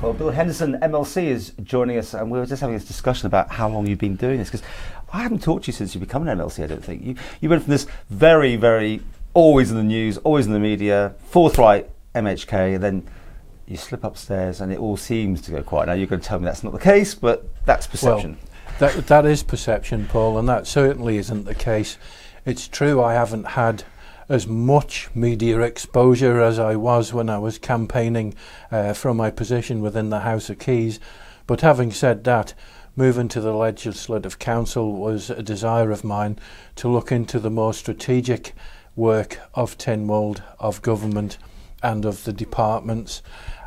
Well, Bill Henderson, MLC, is joining us, and we were just having this discussion about how long you've been doing this, because I haven't talked to you since you become an MLC, I don't think. You went from this very, very, always in the news, always in the media, forthright MHK, and then you slip upstairs and it all seems to go quiet. Now, you're going to tell me that's not the case, but that's perception. Well, that is perception, Paul, and that certainly isn't the case. It's true I haven't had as much media exposure as I was when I was campaigning from my position within the House of Keys. But having said that, moving to the Legislative Council was a desire of mine to look into the more strategic work of Tynwald, of government and of the departments,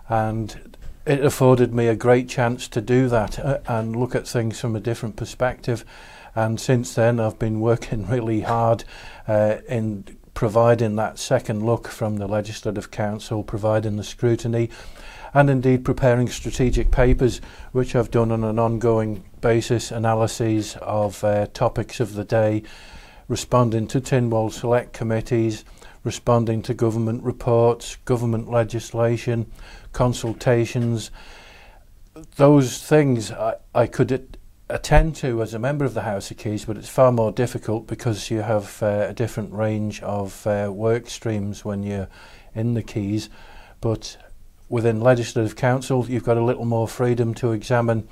and it afforded me a great chance to do that and look at things from a different perspective. And since then I've been working really hard in providing that second look from the Legislative Council, providing the scrutiny, and indeed preparing strategic papers, which I've done on an ongoing basis, analyses of topics of the day, responding to Tynwald Select Committees, responding to government reports, government legislation, consultations. Those things I could attend to as a member of the House of Keys, but it's far more difficult because you have a different range of work streams when you're in the Keys. But within Legislative Council, you've got a little more freedom to examine,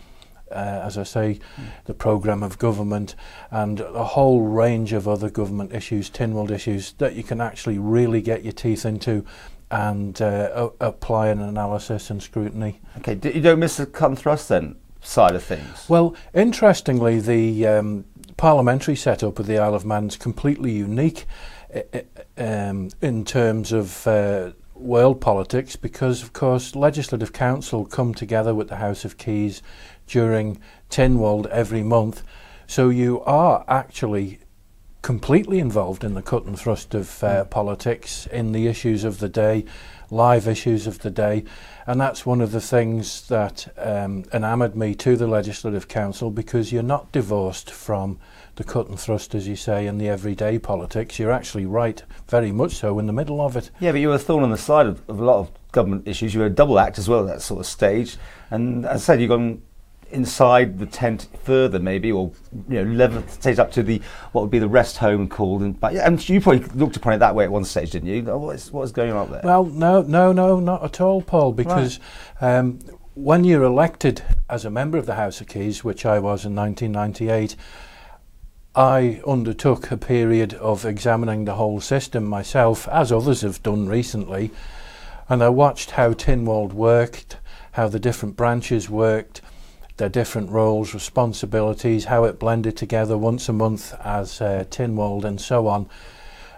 as I say, the programme of government and a whole range of other government issues, Tynwald issues, that you can actually really get your teeth into and apply an analysis and scrutiny. Okay, you don't miss the cut and thrust then side of things? Well, interestingly, the parliamentary setup of the Isle of Man is completely unique in terms of world politics, because of course Legislative Council come together with the House of Keys during Tynwald every month, so you are actually completely involved in the cut and thrust of politics, in the issues of the day, live issues of the day. And that's one of the things that enamoured me to the Legislative Council, because you're not divorced from the cut and thrust, as you say, in the everyday politics. You're actually right, very much so, in the middle of it. Yeah, but you were a thorn on the side of a lot of government issues. You were a double act as well at that sort of stage. And as I said, you've gone inside the tent further, maybe, or levitate up to the what would be the rest home called, and you probably looked upon it that way at one stage, didn't you? What was going on up there? Well, no, not at all, Paul, because when you're elected as a member of the House of Keys, which I was in 1998, I undertook a period of examining the whole system myself, as others have done recently, and I watched how Tynwald worked, how the different branches worked, their different roles, responsibilities, how it blended together once a month as Tynwald and so on.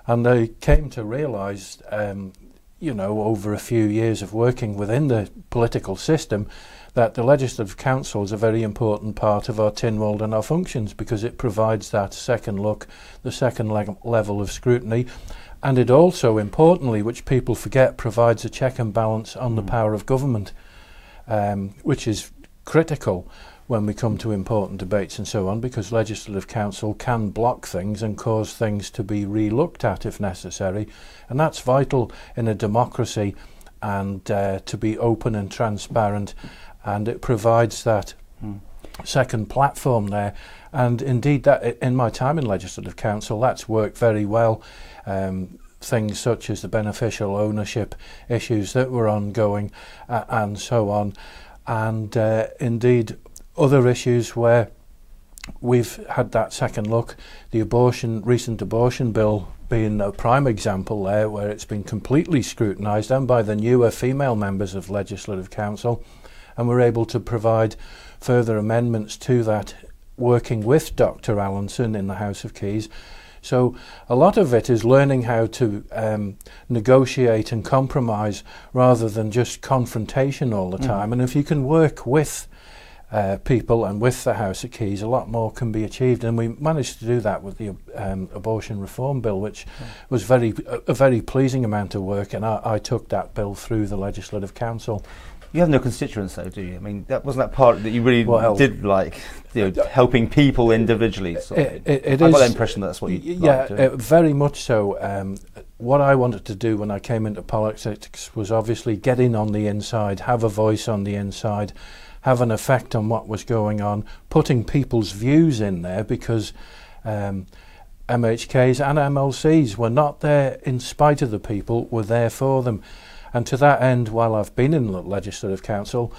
And I came to realise, over a few years of working within the political system, that the Legislative Council is a very important part of our Tynwald and our functions, because it provides that second look, the second level of scrutiny. And it also, importantly, which people forget, provides a check and balance on the power of government, which is critical when we come to important debates and so on, because Legislative Council can block things and cause things to be re-looked at if necessary, and that's vital in a democracy, and to be open and transparent, and it provides that second platform there. And indeed, that in my time in Legislative Council, that's worked very well. Things such as the beneficial ownership issues that were ongoing and so on. And indeed other issues where we've had that second look, the recent abortion bill being a prime example there, where it's been completely scrutinised, and by the newer female members of Legislative Council, and we're able to provide further amendments to that, working with Dr. Allinson in the House of Keys. So a lot of it is learning how to negotiate and compromise rather than just confrontation all the time. And if you can work with people and with the House of Keys, a lot more can be achieved. And we managed to do that with the abortion reform bill, which was a very pleasing amount of work. And I took that bill through the Legislative Council. You have no constituents, though, do you? I mean, wasn't that part that you really did like, helping people individually? Sort of I got the impression that's what you very much so. what I wanted to do when I came into politics was obviously get in on the inside, have a voice on the inside, have an effect on what was going on, putting people's views in there, because MHKs and MLCs were not there in spite of the people, were there for them. And to that end, while I've been in the Legislative Council,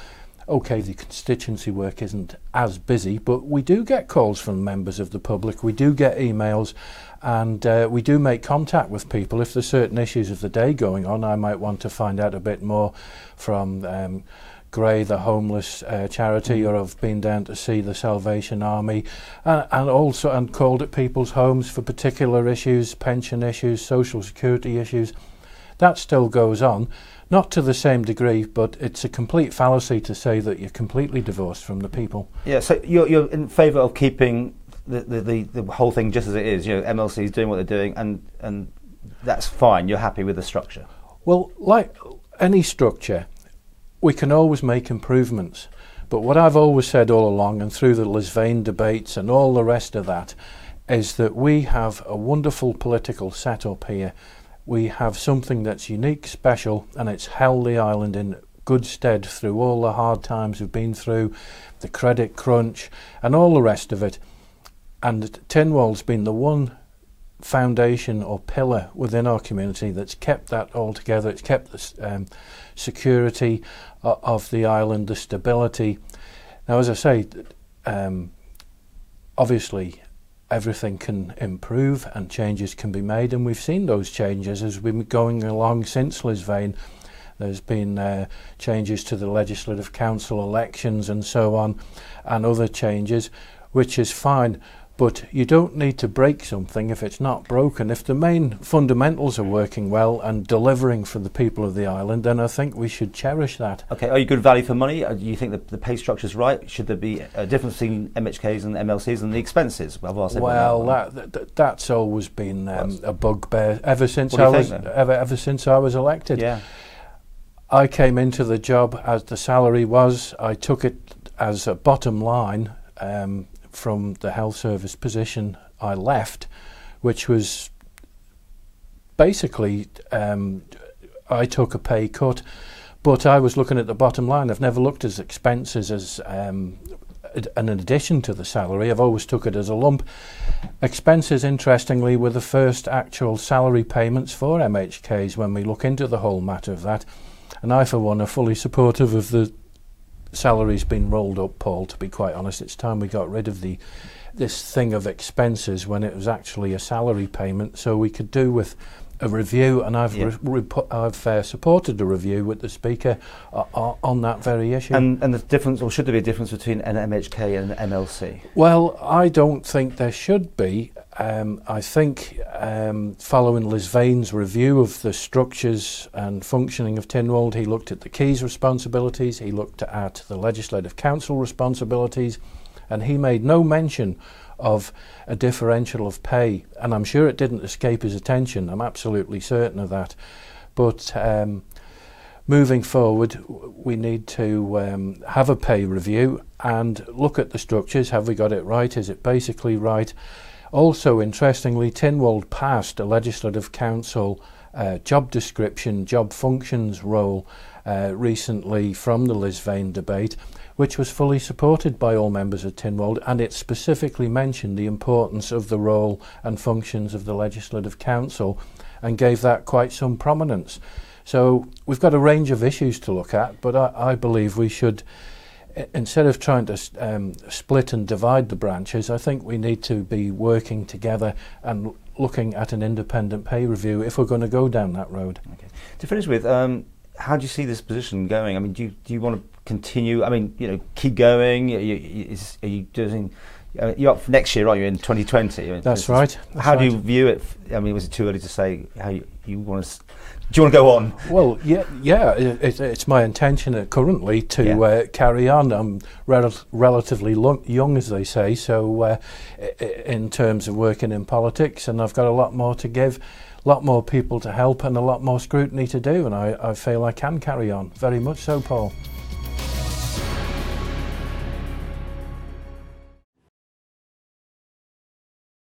OK, the constituency work isn't as busy, but we do get calls from members of the public, we do get emails, and we do make contact with people. If there's certain issues of the day going on, I might want to find out a bit more from Grey, the homeless charity, or I've been down to see the Salvation Army, and also called at people's homes for particular issues, pension issues, social security issues. That still goes on. Not to the same degree, but it's a complete fallacy to say that you're completely divorced from the people. Yeah, so you're in favour of keeping the whole thing just as it is. MLC's doing what they're doing, and that's fine. You're happy with the structure. Well, like any structure, we can always make improvements. But what I've always said all along, and through the Lisvane debates and all the rest of that, is that we have a wonderful political setup here. We have something that's unique, special, and it's held the island in good stead through all the hard times we've been through, the credit crunch, and all the rest of it. And Tynwald's been the one foundation or pillar within our community that's kept that all together. It's kept the security of the island, the stability. Now, as I say, obviously, everything can improve and changes can be made, and we've seen those changes as we've been going along since Lisvane. There's been changes to the Legislative Council elections and so on, and other changes, which is fine. But you don't need to break something if it's not broken. If the main fundamentals are working well and delivering for the people of the island, then I think we should cherish that. Okay, are you good value for money? Do you think that the pay structure is right? Should there be a difference between MHKs and MLCs and the expenses? Well, that's always been a bugbear ever since I was elected. Yeah. I came into the job as the salary was. I took it as a bottom line. From the health service position I left, which was basically I took a pay cut, but I was looking at the bottom line. I've never looked at expenses as an addition to the salary. I've always took it as a lump. Expenses, interestingly, were the first actual salary payments for MHKs when we look into the whole matter of that. And I, for one, are fully supportive of the salary's been rolled up, Paul, to be quite honest. It's time we got rid of this thing of expenses when it was actually a salary payment, so we could do with a review, and I've supported a review with the Speaker on that very issue. And the difference, or should there be a difference between an MHK and an MLC? Well, I don't think there should be. I think following Lisvane's review of the structures and functioning of Tynwald, he looked at the Keys responsibilities, he looked at the Legislative Council responsibilities, and he made no mention of a differential of pay, and I'm sure it didn't escape his attention. I'm absolutely certain of that. But moving forward, we need to have a pay review and look at the structures. Have we got it right? Is it basically right? Also, interestingly, Tynwald passed a Legislative Council job description, job functions role recently from the Lisvane debate, which was fully supported by all members of Tynwald, and it specifically mentioned the importance of the role and functions of the Legislative Council and gave that quite some prominence. So we've got a range of issues to look at, but I believe we should, instead of trying to split and divide the branches, I think we need to be working together and looking at an independent pay review if we're going to go down that road. Okay. To finish with, how do you see this position going? I mean, do you want to continue? I mean, keep going. Are you doing? You're up for next year, aren't you? In 2020. That's right. How do you view it? I mean, was it too early to say how you want to? Do you want to go on? Well, yeah. It's my intention currently to carry on. I'm relatively young, as they say, so in terms of working in politics, and I've got a lot more to give, a lot more people to help, and a lot more scrutiny to do, and I feel I can carry on. Very much so, Paul.